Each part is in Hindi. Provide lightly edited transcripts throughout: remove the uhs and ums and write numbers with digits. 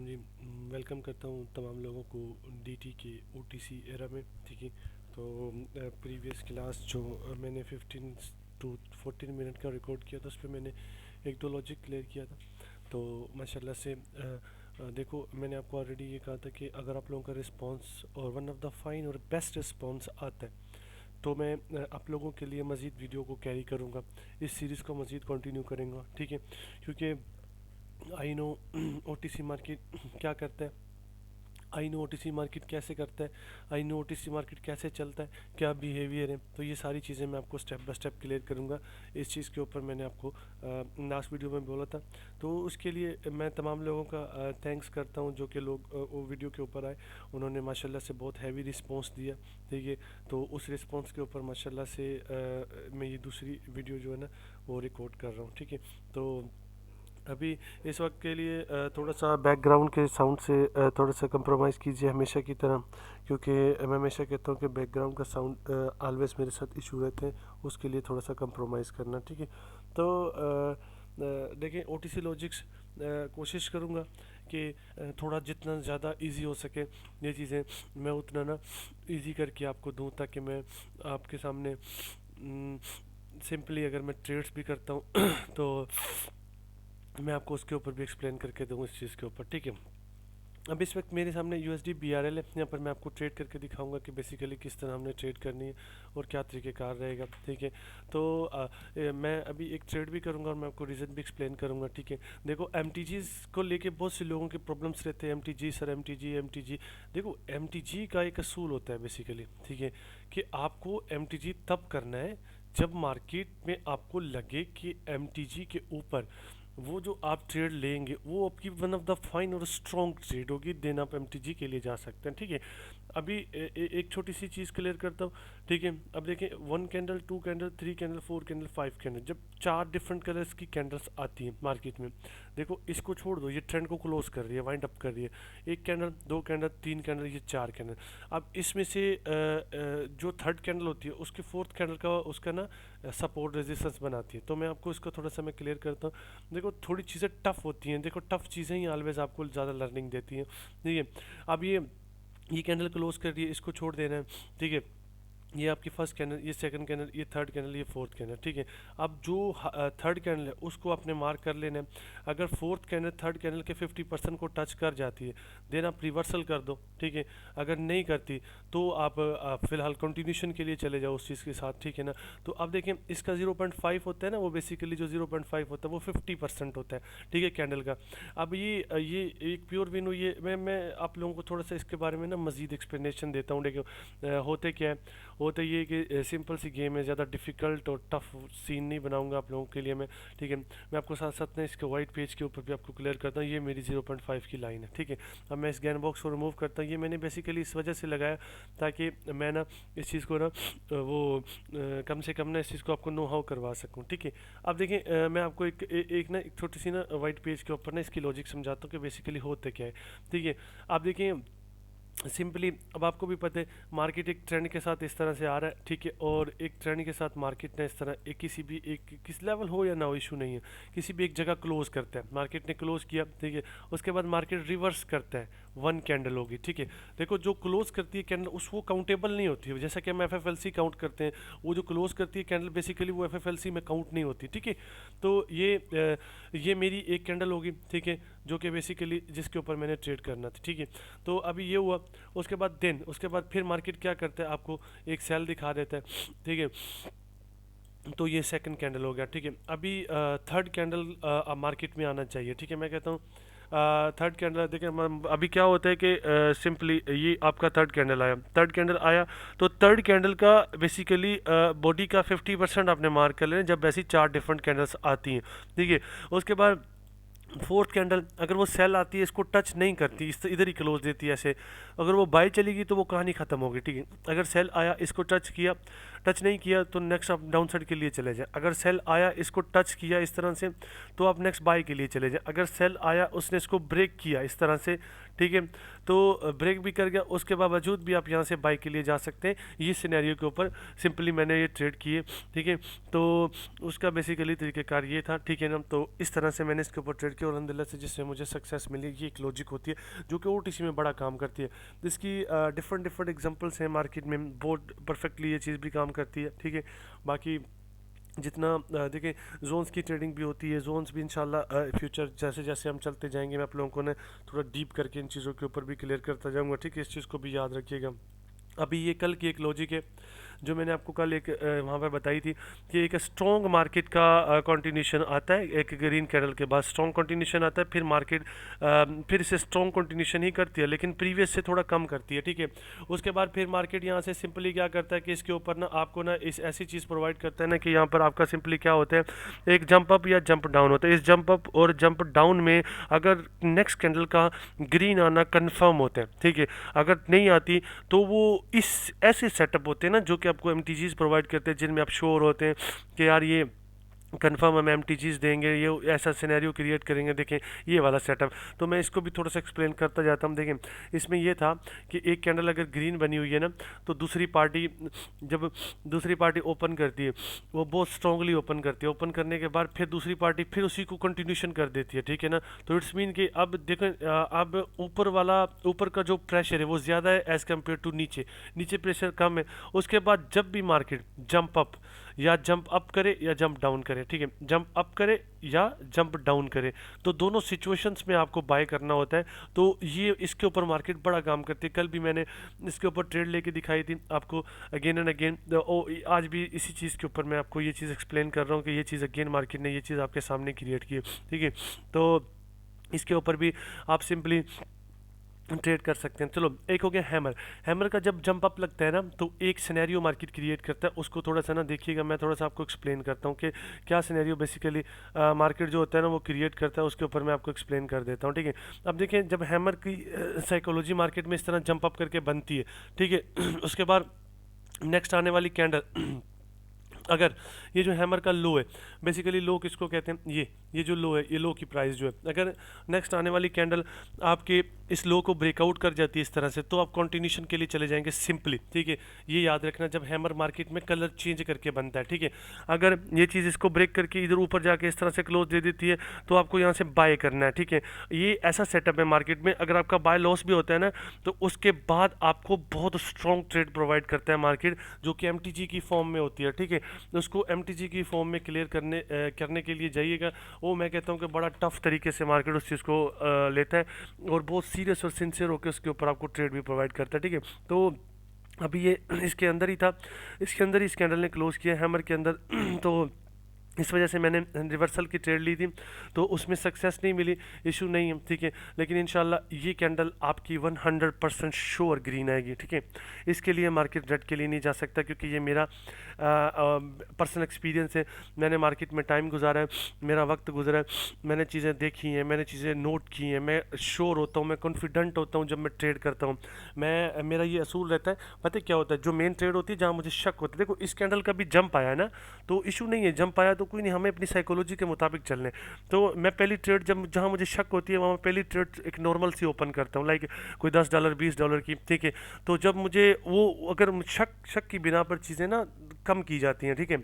वालेकुम जी। वेलकम करता हूँ तमाम लोगों को डीटी के ओटीसी एरा में। ठीक है, तो प्रीवियस क्लास जो मैंने 15 टू 14 मिनट का रिकॉर्ड किया था, उस पर मैंने एक दो लॉजिक क्लियर किया था। तो माशाल्लाह से देखो, मैंने आपको ऑलरेडी ये कहा था कि अगर आप लोगों का रिस्पांस और वन ऑफ द फाइन और बेस्ट रिस्पांस आता है तो मैं आप लोगों के लिए मज़ीद वीडियो को कैरी करूँगा, इस सीरीज़ को मज़ीद कंटिन्यू करूँगा। ठीक है, क्योंकि आई नो ओटीसी मार्केट क्या करता है, आई नो ओटीसी मार्केट कैसे करता है, आई नो ओटीसी मार्केट कैसे चलता है, क्या बिहेवियर है। तो ये सारी चीज़ें मैं आपको स्टेप बाय स्टेप क्लियर करूँगा। इस चीज़ के ऊपर मैंने आपको लास्ट वीडियो में बोला था, तो उसके लिए मैं तमाम लोगों का थैंक्स करता हूँ जो कि लोग वो वीडियो के ऊपर आए। उन्होंने माशाल्लाह से बहुत हैवी रिस्पॉन्स दिया। ठीक है, तो उस रिस्पॉन्स के ऊपर माशाल्लाह से मैं ये दूसरी वीडियो जो है ना वो रिकॉर्ड कर रहा हूँ। ठीक है, तो अभी इस वक्त के लिए थोड़ा सा बैकग्राउंड के साउंड से थोड़ा सा कंप्रोमाइज़ कीजिए हमेशा की तरह, क्योंकि मैं हमेशा कहता हूँ कि बैकग्राउंड का साउंड ऑलवेज मेरे साथ इशू रहते हैं, उसके लिए थोड़ा सा कंप्रोमाइज़ करना। ठीक है, तो देखिए ओटीसी लॉजिक्स कोशिश करूँगा कि थोड़ा जितना ज़्यादा इजी हो सके ये चीज़ें मैं उतना ना इजी करके आपको दूँ, ताकि मैं आपके सामने सिंपली अगर मैं ट्रेड्स भी करता हूँ तो मैं आपको उसके ऊपर भी एक्सप्लेन करके दूँ इस चीज़ के ऊपर। ठीक है, अब इस वक्त मेरे सामने यूएसडी बीआरएल है, यहाँ पर मैं आपको ट्रेड करके दिखाऊंगा कि बेसिकली किस तरह हमने ट्रेड करनी है और क्या तरीक़ेकार रहेगा। ठीक है, तो मैं अभी एक ट्रेड भी करूंगा और मैं आपको रीज़न भी एक्सप्लेन करूंगा। ठीक है, देखो एमटीजीज़ को लेके बहुत से लोगों के प्रॉब्लम्स रहते हैं। एमटीजी सर, एमटीजी देखो एमटीजी का एक असूल होता है बेसिकली। ठीक है, कि आपको एमटीजी तब करना है जब मार्केट में आपको लगे कि एमटीजी के ऊपर वो जो आप ट्रेड लेंगे वो आपकी वन ऑफ द फाइन और स्ट्रॉन्ग ट्रेड होगी, देन आप एमटीजी के लिए जा सकते हैं। ठीक है, अभी एक छोटी सी चीज़ क्लियर करता हूँ। ठीक है, अब देखें 1 candle, 2 candle, 3 candle, 4 candle, 5 candle, जब 4 डिफरेंट कलर्स की कैंडल्स आती हैं मार्केट में, देखो इसको छोड़ दो, ये ट्रेंड को क्लोज कर रही है, वाइंड अप कर रही है। 1 कैंडल, 2 कैंडल, 3 कैंडल, ये 4 कैंडल। अब इसमें से जो थर्ड कैंडल होती है उसके फोर्थ कैंडल का उसका ना सपोर्ट रेजिस्टेंस बनाती है। तो मैं आपको इसको थोड़ा सा मैं क्लियर करता हूँ। देखो थोड़ी चीज़ें टफ होती हैं, देखो टफ चीज़ें ही ऑलवेज आपको ज़्यादा लर्निंग देती हैं। ठीक है, अब ये कैंडल क्लोज कर रही है, इसको छोड़ देना है। ठीक है, ये आपकी फर्स्ट कैंडल, ये सेकंड कैंडल, ये थर्ड कैंडल, ये फोर्थ कैंडल। ठीक है, अब जो थर्ड कैंडल है उसको आपने मार्क कर लेना है। अगर फोर्थ कैंडल थर्ड कैंडल के 50% को टच कर जाती है, देन आप रिवर्सल कर दो। ठीक है, अगर नहीं करती तो आप फिलहाल कंटिन्यूशन के लिए चले जाओ उस चीज़ के साथ। ठीक है ना, तो अब देखें इसका 0.5 होता है ना, वो बेसिकली जो 0.5 होता है वो 50% होता है। ठीक है, कैंडल का। अब ये एक प्योर विन हुई है। मैं आप लोगों को थोड़ा सा इसके बारे में ना मज़ीद एक्सप्लेनेशन देता हूँ। देखो होते क्या है, होता ये कि सिंपल सी गेम है, ज़्यादा डिफ़िकल्ट और टफ सीन नहीं बनाऊंगा आप लोगों के लिए मैं। ठीक है, मैं आपको साथ साथ ना इसके वाइट पेज के ऊपर भी आपको क्लियर करता हूँ। ये मेरी 0.5 की लाइन है। ठीक है, अब मैं इस गैन बॉक्स को रिमूव करता हूँ। ये मैंने बेसिकली इस वजह से लगाया ताकि मैं ना इस चीज़ को ना कम से कम ना इस चीज़ को आपको नो हाउ करवा सकूँ। ठीक है, अब देखें मैं आपको एक ना एक छोटी सी ना वाइट पेज के ऊपर ना इसकी लॉजिक समझाता हूँ कि बेसिकली होता क्या है। ठीक है, आप देखिए सिंपली, अब आपको भी पता है मार्केट एक ट्रेंड के साथ इस तरह से आ रहा है। ठीक है, और एक ट्रेंड के साथ मार्केट ने इस तरह एक किसी भी एक किस लेवल हो या ना हो, इशू नहीं है, किसी भी एक जगह क्लोज करता है। मार्केट ने क्लोज किया, ठीक है, उसके बाद मार्केट रिवर्स करता है, 1 कैंडल होगी। ठीक है, देखो जो क्लोज करती है कैंडल उस वो काउंटेबल नहीं होती है, जैसा कि हम एफएफएलसी काउंट करते हैं, वो जो क्लोज करती है कैंडल बेसिकली वो एफएफएलसी में काउंट नहीं होती। ठीक है, तो ये मेरी एक कैंडल होगी। ठीक है, जो कि बेसिकली जिसके ऊपर मैंने ट्रेड करना था। ठीक है, तो अभी ये हुआ, उसके बाद उसके बाद फिर मार्केट क्या करता है, आपको एक सेल दिखा देता है। ठीक है, तो ये सेकंड कैंडल हो गया। ठीक है, अभी थर्ड कैंडल मार्केट में आना चाहिए। ठीक है, मैं कहता हूँ थर्ड कैंडल देखिए अभी क्या होता है कि सिंपली ये आपका थर्ड कैंडल आया, तो थर्ड कैंडल का बेसिकली बॉडी का 50% आपने मार्क कर लेना जब ऐसी 4 डिफरेंट कैंडल्स आती हैं। ठीक है, उसके बाद फोर्थ कैंडल अगर वो सेल आती है, इसको टच नहीं करती, इस इधर ही क्लोज देती है ऐसे, अगर वो बाई चलेगी तो वो कहानी ख़त्म होगी। ठीक है, अगर सेल आया, इसको टच नहीं किया तो नेक्स्ट आप डाउन साइड के लिए चले जाएं। अगर सेल आया, इसको टच किया इस तरह से, तो आप नेक्स्ट बाई के लिए चले जाएं। अगर सेल आया, उसने इसको ब्रेक किया इस तरह से, ठीक है। तो ब्रेक भी कर गया, उसके बावजूद भी आप यहाँ से बाई के लिए जा सकते हैं। ये सिनेरियो के ऊपर सिंपली मैंने ये ट्रेड किए, ठीक है। तो उसका बेसिकली तरीक़ेकार ये था, ठीक है ना। तो इस तरह से मैंने इसके ऊपर ट्रेड किया और अल्हम्दुलिल्लाह से जिससे मुझे सक्सेस मिली। ये एक लॉजिक होती है जो कि ओटीसी में बड़ा काम करती है। इसकी डिफरेंट डिफरेंट एग्जांपल्स हैं मार्केट में, बहुत परफेक्टली ये चीज़ भी काम करती है, ठीक है। बाकी जितना देखिए जोन्स की ट्रेडिंग भी होती है, जोन्स भी इंशाल्लाह फ्यूचर जैसे जैसे हम चलते जाएंगे मैं आप लोगों को ना थोड़ा डीप करके इन चीज़ों के ऊपर भी क्लियर करता जाऊंगा, ठीक है। इस चीज़ को भी याद रखिएगा। अभी ये कल की एक लॉजिक है जो मैंने आपको कल एक वहाँ पर बताई थी कि एक स्ट्रॉन्ग मार्केट का कंटिन्यूशन आता है, एक ग्रीन कैंडल के बाद स्ट्रॉन्ग कंटिन्यूशन आता है, फिर मार्केट फिर से स्ट्रॉन्ग कंटिन्यूशन ही करती है लेकिन प्रीवियस से थोड़ा कम करती है, ठीक है। उसके बाद फिर मार्केट यहाँ से सिंपली क्या करता है कि इसके ऊपर ना आपको ना इस ऐसी चीज़ प्रोवाइड करता है ना कि यहाँ पर आपका सिंपली क्या होता है, एक जंप अप या जंप डाउन होता है। इस जंप अप और जंप डाउन में अगर नेक्स्ट कैंडल का ग्रीन आना कन्फर्म होता है, ठीक है। अगर नहीं आती तो वो इस ऐसे सेटअप होते हैं ना जो कि आपको एमटीजीज प्रोवाइड करते हैं, जिनमें आप श्योर होते हैं कि यार ये कंफर्म हम एमटीजीज देंगे, ये ऐसा सिनेरियो क्रिएट करेंगे। देखें ये वाला सेटअप, तो मैं इसको भी थोड़ा सा एक्सप्लेन करता जाता हूँ। देखें इसमें ये था कि एक कैंडल अगर ग्रीन बनी हुई है ना, तो दूसरी पार्टी जब दूसरी पार्टी ओपन करती है वो बहुत स्ट्रांगली ओपन करती है, ओपन करने के बाद फिर दूसरी पार्टी फिर उसी को कंटिन्यूशन कर देती है, ठीक है ना। तो इट्स मीन कि अब देखें अब ऊपर का जो प्रेशर है वो ज़्यादा है एज़ कम्पेयर टू नीचे, नीचे प्रेशर कम है। उसके बाद जब भी मार्केट जंप अप या जंप अप करे या जंप डाउन करे, ठीक है, जंप अप करे या जंप डाउन करे, तो दोनों सिचुएशंस में आपको बाय करना होता है। तो ये इसके ऊपर मार्केट बड़ा काम करती है। कल भी मैंने इसके ऊपर ट्रेड लेके दिखाई थी आपको अगेन एंड अगेन। आज भी इसी चीज़ के ऊपर मैं आपको ये चीज़ एक्सप्लेन कर रहा हूँ कि ये चीज़ अगेन मार्केट ने ये चीज़ आपके सामने क्रिएट की है, ठीक है। तो इसके ऊपर भी आप सिंपली ट्रेड कर सकते हैं। चलो एक हो गया हैमर। हैमर का जब जंप अप लगता है ना तो एक सिनेरियो मार्केट क्रिएट करता है, उसको थोड़ा सा ना देखिएगा, मैं थोड़ा सा आपको एक्सप्लेन करता हूँ कि क्या सिनेरियो बेसिकली मार्केट जो होता है ना वो क्रिएट करता है, उसके ऊपर मैं आपको एक्सप्लेन कर देता हूँ, ठीक है। अब देखें जब हैमर की साइकोलॉजी मार्केट में इस तरह जंप अप करके बनती है, ठीक है, उसके बाद नेक्स्ट आने वाली कैंडल अगर ये जो हैमर का लो है, बेसिकली लो किसको कहते हैं, ये जो लो है, ये लो की प्राइस जो है, अगर नेक्स्ट आने वाली कैंडल आपके इस लो को ब्रेकआउट कर जाती है इस तरह से, तो आप कंटिन्यूशन के लिए चले जाएंगे सिंपली, ठीक है। ये याद रखना जब हैमर मार्केट में कलर चेंज करके बनता है, ठीक है। अगर ये चीज़ इसको ब्रेक करके इधर ऊपर जाके इस तरह से क्लोज दे देती है तो आपको यहाँ से बाय करना है, ठीक है। ये ऐसा सेटअप है मार्केट में, अगर आपका बाय लॉस भी होता है ना तो उसके बाद आपको बहुत स्ट्रॉन्ग ट्रेड प्रोवाइड करता है मार्केट, जो कि एमटीजी की फॉर्म में होती है, ठीक है। उसको एमटीजी की फॉर्म में क्लियर करने के लिए जाइएगा। वो मैं कहता हूँ कि बड़ा टफ तरीके से मार्केट उस चीज़ को लेता है और बहुत सीरियस और सिंसियर होकर उसके ऊपर आपको ट्रेड भी प्रोवाइड करता है, ठीक है। तो अभी ये इसके अंदर ही था, इसके अंदर ही इस कैंडल ने क्लोज किया हैमर के अंदर तो इस वजह से मैंने रिवर्सल की ट्रेड ली थी, तो उसमें सक्सेस नहीं मिली, इशू नहीं है, ठीक है। लेकिन इंशाल्लाह ये कैंडल आपकी 100% श्योर ग्रीन आएगी, ठीक है। इसके लिए मार्केट रेड के लिए नहीं जा सकता क्योंकि ये मेरा पर्सनल एक्सपीरियंस है। मैंने मार्केट में टाइम गुजारा है, मेरा वक्त गुजरा है, मैंने चीज़ें देखी हैं, मैंने चीज़ें नोट की हैं, मैं श्योर होता हूँ, मैं कॉन्फिडेंट होता हूँ जब मैं ट्रेड करता हूँ। मेरा ये असूल रहता है, पता है क्या होता है, जो मेन ट्रेड होती है जहाँ मुझे शक होता है, देखो इस कैंडल का भी जंप आया ना तो इशू नहीं है, जंप आया तो कोई नहीं, हमें अपनी साइकोलॉजी के मुताबिक चलने। तो मैं पहली ट्रेड जब जहाँ मुझे शक होती है वहाँ पहली ट्रेड एक नॉर्मल सी ओपन करता हूँ, लाइक कोई $10 $20 की, ठीक है। तो जब मुझे वो अगर शक की बिना पर चीज़ें ना कम की जाती हैं, ठीक है,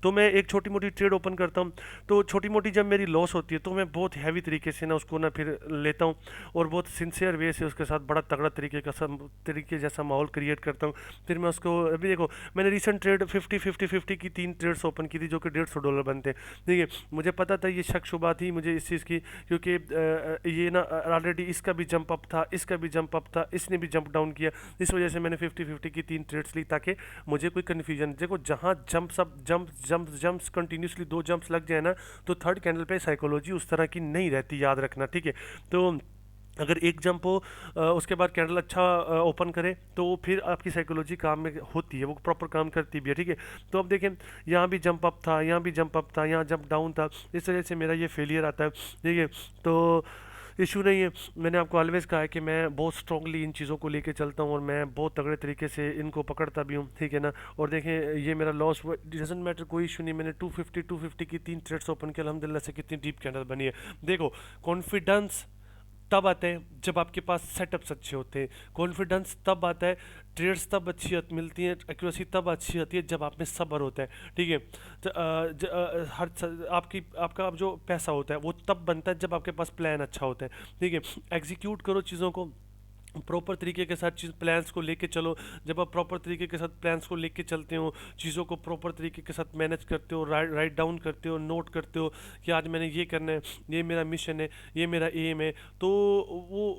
तो मैं एक छोटी मोटी ट्रेड ओपन करता हूँ। तो छोटी मोटी जब मेरी लॉस होती है तो मैं बहुत हैवी तरीके से ना उसको ना फिर लेता हूँ और बहुत सिंसियर वे से उसके साथ बड़ा तगड़ा तरीके जैसा माहौल क्रिएट करता हूँ। फिर मैं उसको अभी देखो मैंने रिसेंट ट्रेड 50-50-50 की 3 ट्रेड्स ओपन की थी जो कि $150 बनते, ठीक है। मुझे पता था ये शक शुबा थी मुझे इस चीज़ की, क्योंकि ये ना ऑलरेडी इसका भी जंप अप था, इसका भी जंप अप था, इसने भी जंप डाउन किया, इस वजह से मैंने 50-50 की 3 ट्रेड्स ली ताकि मुझे कोई कन्फ्यूजन, देखो जहाँ जंप्स कंटिन्यूसली 2 जंप्स लग जाए ना तो थर्ड कैंडल पे साइकोलॉजी उस तरह की नहीं रहती, याद रखना, ठीक है। तो अगर एक जंप हो उसके बाद कैंडल अच्छा ओपन करे तो फिर आपकी साइकोलॉजी काम में होती है, वो प्रॉपर काम करती भी है, ठीक है। तो अब देखें यहाँ भी जंप अप था, यहाँ भी जंप अप था, यहाँ जंप डाउन था, इस वजह से मेरा ये फेलियर आता है, ठीक है। तो इशू नहीं है, मैंने आपको ऑलवेज़ कहा है कि मैं बहुत स्ट्रांगली इन चीज़ों को लेके चलता हूँ और मैं बहुत तगड़े तरीके से इनको पकड़ता भी हूँ, ठीक है ना। और देखें ये मेरा लॉस डजंट मैटर, कोई इशू नहीं, मैंने 250 की 3 ट्रेड्स ओपन किया, अल्हम्दुलिल्लाह से कितनी डीप कैंडल बनी है। देखो कॉन्फिडेंस तब आता है जब आपके पास सेटअप्स अच्छे होते हैं। कॉन्फिडेंस तब आता है, ट्रेड्स तब अच्छी मिलती हैं, एक्यूरेसी तब अच्छी होती है जब आप में सब्र होता है। ठीक है, आपकी आपका जो पैसा होता है वो तब बनता है जब आपके पास प्लान अच्छा होता है। ठीक है, एग्जीक्यूट करो चीज़ों को प्रॉपर तरीके के साथ, चीज़ प्लान्स को लेके चलो। जब आप प्रॉपर तरीके के साथ प्लान्स को लेके चलते हो, चीज़ों को प्रॉपर तरीके के साथ मैनेज करते हो, राइट डाउन करते हो, नोट करते हो कि आज मैंने ये करना है, ये मेरा मिशन है, ये मेरा एम है, तो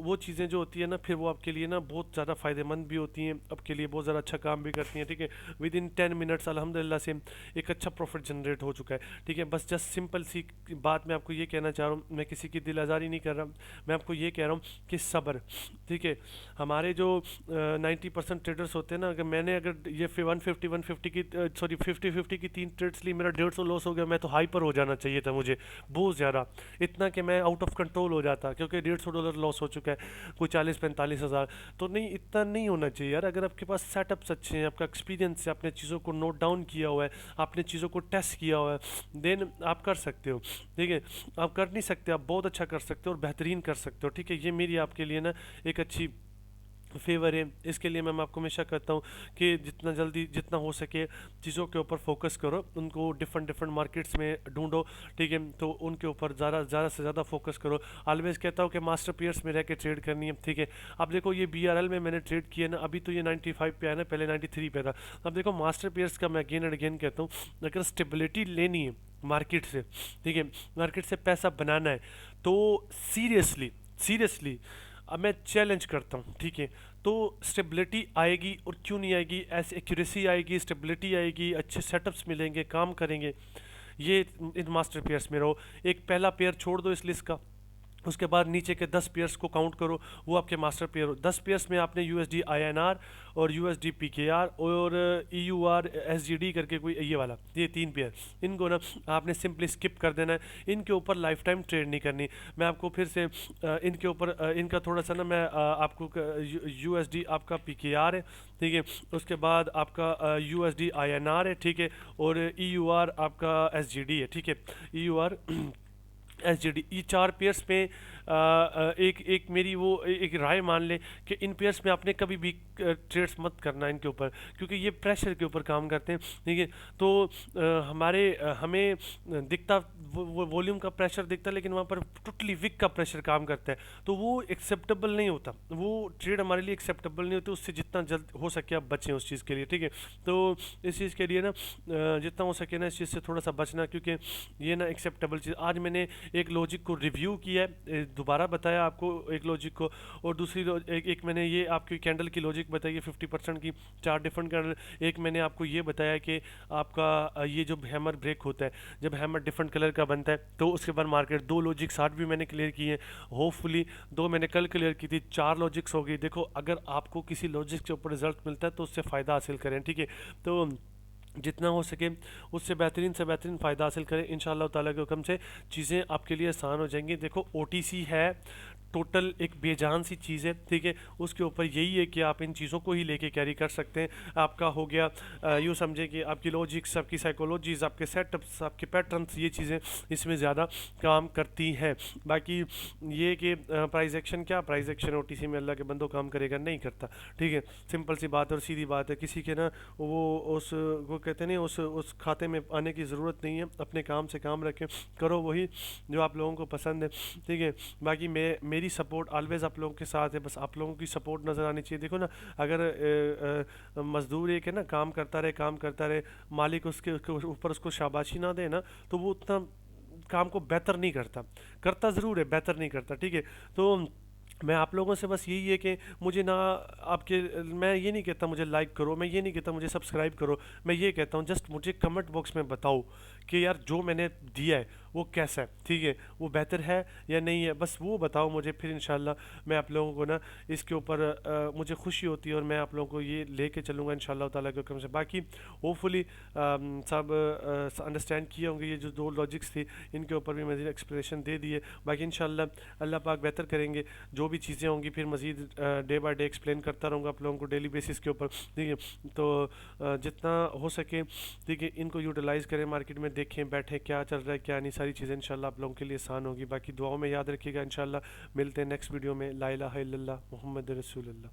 वो चीज़ें जो होती है ना, फिर वो आपके लिए ना बहुत ज़्यादा फ़ायदेमंद भी होती हैं, आपके लिए बहुत ज़्यादा अच्छा काम भी करती हैं। ठीक है, विद इन 10 मिनट्स अल्हम्दुलिल्लाह से एक अच्छा प्रॉफिट जनरेट हो चुका है। ठीक है, बस जस्ट सिंपल सी बात मैं आपको ये कहना चाह रहा हूँ, मैं किसी की दिल आज़ारी नहीं कर रहा, मैं आपको ये कह रहा हूँ कि सब्र। ठीक है, हमारे जो 90% ट्रेडर्स होते हैं ना, अगर ये 150 की, सॉरी 50-50 की 3 ट्रेड्स ली, मेरा 150 लॉस हो गया, मैं तो हाइपर हो जाना चाहिए था मुझे, बहुत ज़्यादा, इतना कि मैं आउट ऑफ कंट्रोल हो जाता, क्योंकि $150 लॉस हो चुका है, कोई 40-45 हज़ार। तो नहीं, इतना नहीं होना चाहिए यार। अगर आपके पास सेटअप्स अच्छे हैं, आपका एक्सपीरियंस है, आपने चीज़ों को नोट डाउन किया हुआ है, आपने चीज़ों को टेस्ट किया हुआ है, देन आप कर सकते हो। ठीक है, आप कर नहीं सकते, आप बहुत अच्छा कर सकते हो और बेहतरीन कर सकते हो। ठीक है, ये मेरी आपके लिए ना एक अच्छी फेवर है। इसके लिए मैं आपको हमेशा कहता हूँ कि जितना जल्दी जितना हो सके चीज़ों के ऊपर फोकस करो, उनको डिफरेंट डिफरेंट मार्केट्स में ढूंढो। ठीक है, तो उनके ऊपर ज़्यादा से ज़्यादा फोकस करो। ऑलवेज कहता हूँ कि मास्टर पेयर्स में रह के ट्रेड करनी है। ठीक है, अब देखो ये BRL में मैंने ट्रेड किया ना, अभी तो ये 95 पे है ना, पहले 93 पे था। अब देखो मास्टर पेयर्स का मैं अगेन एंड अगेन कहता हूँ, अगर स्टेबिलिटी लेनी है मार्केट से, ठीक है, मार्केट से पैसा बनाना है, तो सीरियसली सीरियसली अब मैं चैलेंज करता हूँ। ठीक है, तो स्टेबिलिटी आएगी, और क्यों नहीं आएगी, ऐसे एक्यूरेसी आएगी, स्टेबिलिटी आएगी, अच्छे सेटअप्स मिलेंगे, काम करेंगे। ये इन मास्टर पेयर्स में रहो। एक पहला पेयर छोड़ दो इस लिस्ट का, उसके बाद नीचे के 10 पेयर्स को काउंट करो, वो आपके मास्टर पेयर हो। 10 पेयर्स में आपने USD INR और USD PKR और EUR SGD करके कोई ये वाला, ये 3 पेयर, इनको ना आपने सिंपली स्किप कर देना है। इनके ऊपर लाइफ टाइम ट्रेड नहीं करनी। मैं आपको फिर से इनके ऊपर इनका थोड़ा सा ना मैं आपको USD आपका PKR है। ठीक है, उसके बाद आपका USD INR है। ठीक है, और EUR आपका SGD है। ठीक है, EUR SGD, ये 4 पेयर्स में एक एक मेरी वो एक राय मान ले कि इन पेयर्स में आपने कभी भी ट्रेड्स मत करना इनके ऊपर, क्योंकि ये प्रेशर के ऊपर काम करते हैं। ठीक है, तो हमें दिखता वो वॉल्यूम का प्रेशर दिखता है, लेकिन वहाँ पर टोटली विक का प्रेशर काम करता है, तो वो एक्सेप्टेबल नहीं होता, वो ट्रेड हमारे लिए एक्सेप्टेबल नहीं होती। उससे जितना जल्द हो सके आप बचें उस चीज़ के लिए। ठीक है, तो इस चीज़ के लिए ना जितना हो सके ना इस चीज़ से थोड़ा सा बचना, क्योंकि ये ना एक्सेप्टेबल चीज़। आज मैंने एक लॉजिक को रिव्यू किया है, दोबारा बताया आपको एक लॉजिक को, और दूसरी एक मैंने ये आपकी कैंडल की लॉजिक बताई है 50% की, 4 डिफरेंट कैंडल। एक मैंने आपको ये बताया कि आपका ये जो हैमर ब्रेक होता है, जब हैमर डिफरेंट कलर का बनता है, तो उसके बाद मार्केट 2 लॉजिक्स आज भी मैंने क्लियर किए हैं। होपफुली 2 मैंने कल क्लियर की थी, 4 लॉजिक्स हो गई। देखो, अगर आपको किसी लॉजिक के ऊपर रिजल्ट मिलता है तो उससे फ़ायदा हासिल करें। ठीक है, तो जितना हो सके उससे बेहतरीन से बेहतरीन फ़ायदा हासिल करें। इंशाअल्लाह ताला के हुक्म से चीज़ें आपके लिए आसान हो जाएंगी। देखो, OTC है टोटल एक बेजान सी चीज़ है। ठीक है, उसके ऊपर यही है कि आप इन चीज़ों को ही लेके कैरी कर सकते हैं। आपका हो गया यूँ समझे कि आपकी लॉजिक्स, आपकी साइकोलॉजीज, आपके सेटअप्स, आपके पैटर्न्स, ये चीज़ें इसमें ज़्यादा काम करती हैं। बाकी ये कि प्राइस एक्शन, क्या प्राइस एक्शन OTC में अल्लाह के बंदों काम करेगा, नहीं करता। ठीक है, सिंपल सी बात और सीधी बात है। किसी के ना वो उस वो कहते नहीं, उस खाते में आने की ज़रूरत नहीं है। अपने काम से काम रखें, करो वही जो आप लोगों को पसंद है। ठीक है, बाकी मेरी सपोर्ट ऑलवेज़ आप लोगों के साथ है, बस आप लोगों की सपोर्ट नज़र आनी चाहिए। देखो ना, अगर मजदूर एक है ना, काम करता रहे, मालिक उसके ऊपर उसको शाबाशी ना दे ना, तो वो उतना काम को बेहतर नहीं करता। करता ज़रूर है, बेहतर नहीं करता। ठीक है, तो मैं आप लोगों से बस यही है कि मुझे ना आपके, मैं ये नहीं कहता मुझे लाइक करो, मैं ये नहीं कहता मुझे सब्सक्राइब करो, मैं ये कहता हूँ जस्ट मुझे कमेंट बॉक्स में बताओ कि यार जो मैंने दिया है वो कैसा है। ठीक है, वो बेहतर है या नहीं है, बस वो बताओ मुझे। फिर इंशाल्लाह मैं आप लोगों को ना इसके ऊपर मुझे खुशी होती है, और मैं आप लोगों को ये लेके चलूँगा इंशाल्लाह ताला के हुक्म से। बाकी होपफुली सब अंडरस्टैंड किए होंगे, ये जो 2 लॉजिक्स थी इनके ऊपर भी मज़ीद एक्सप्लेनेशन दे दिए। बाकी इंशाल्लाह अल्लाह पाक बेहतर करेंगे, जो भी चीज़ें होंगी फिर मज़ीद डे बाय डे एक्सप्लेन करता रहूँगा आप लोगों को डेली बेसिस के ऊपर। ठीक है, तो जितना हो सके, ठीक है, इनको यूटिलाइज़ करें, मार्केट में देखें, बैठें क्या चल रहा है क्या नहीं, सारी चीज़ें इंशाल्लाह आप लोगों के लिए आसान होगी। बाकी दुआओं में याद रखिएगा। इंशाल्लाह मिलते हैं नेक्स्ट वीडियो में। ला इलाहा इल्लल्लाह मुहम्मद रसूलुल्लाह।